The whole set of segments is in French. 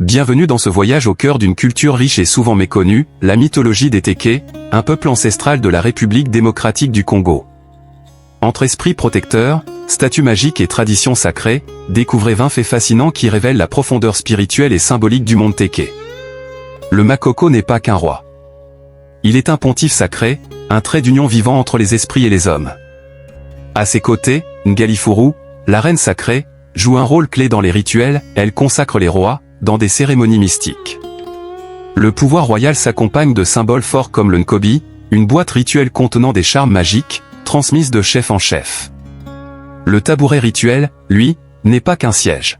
Bienvenue dans ce voyage au cœur d'une culture riche et souvent méconnue, la mythologie des Téké, un peuple ancestral de la République démocratique du Congo. Entre esprits protecteurs, statues magiques et traditions sacrées, découvrez 20 faits fascinants qui révèlent la profondeur spirituelle et symbolique du monde Téké. Le Makoko n'est pas qu'un roi. Il est un pontife sacré, un trait d'union vivant entre les esprits et les hommes. À ses côtés, Ngalifuru, la reine sacrée, joue un rôle clé dans les rituels, elle consacre les rois, dans des cérémonies mystiques. Le pouvoir royal s'accompagne de symboles forts comme le Nkobi, une boîte rituelle contenant des charmes magiques, transmise de chef en chef. Le tabouret rituel, lui, n'est pas qu'un siège.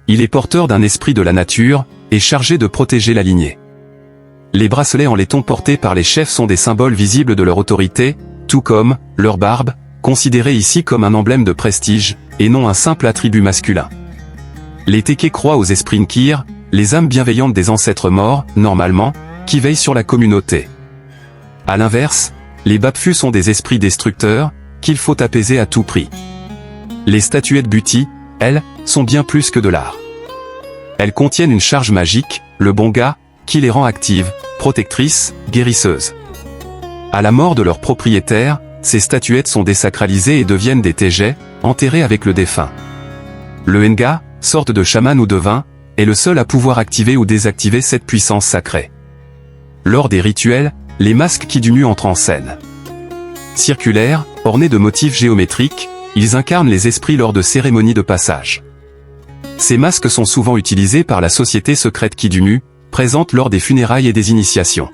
Il est porteur d'un esprit de la nature, et chargé de protéger la lignée. Les bracelets en laiton portés par les chefs sont des symboles visibles de leur autorité, tout comme leur barbe, considérée ici comme un emblème de prestige, et non un simple attribut masculin. Les Téké croient aux esprits Nkir, les âmes bienveillantes des ancêtres morts, normalement, qui veillent sur la communauté. À l'inverse, les Bapfu sont des esprits destructeurs, qu'il faut apaiser à tout prix. Les statuettes Buti, elles, sont bien plus que de l'art. Elles contiennent une charge magique, le Bonga, qui les rend actives, protectrices, guérisseuses. À la mort de leur propriétaire, ces statuettes sont désacralisées et deviennent des Tégé, enterrés avec le défunt. Le Nga, sorte de chaman ou devin, est le seul à pouvoir activer ou désactiver cette puissance sacrée. Lors des rituels, les masques Kidunu entrent en scène. Circulaires, ornés de motifs géométriques, ils incarnent les esprits lors de cérémonies de passage. Ces masques sont souvent utilisés par la société secrète Kidunu, présente lors des funérailles et des initiations.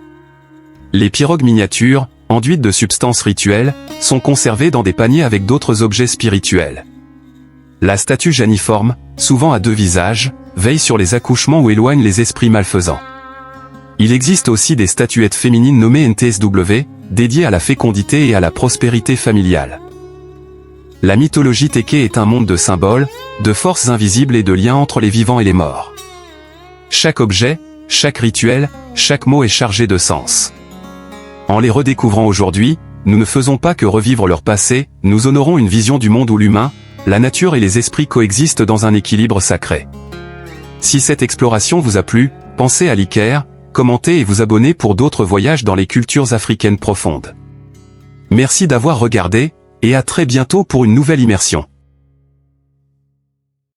Les pirogues miniatures, enduites de substances rituelles, sont conservées dans des paniers avec d'autres objets spirituels. La statue janiforme, souvent à deux visages, veille sur les accouchements ou éloigne les esprits malfaisants. Il existe aussi des statuettes féminines nommées NTSW, dédiées à la fécondité et à la prospérité familiale. La mythologie Téké est un monde de symboles, de forces invisibles et de liens entre les vivants et les morts. Chaque objet, chaque rituel, chaque mot est chargé de sens. En les redécouvrant aujourd'hui, nous ne faisons pas que revivre leur passé, nous honorons une vision du monde où l'humain, la nature et les esprits coexistent dans un équilibre sacré. Si cette exploration vous a plu, pensez à liker, commenter et vous abonner pour d'autres voyages dans les cultures africaines profondes. Merci d'avoir regardé, et à très bientôt pour une nouvelle immersion.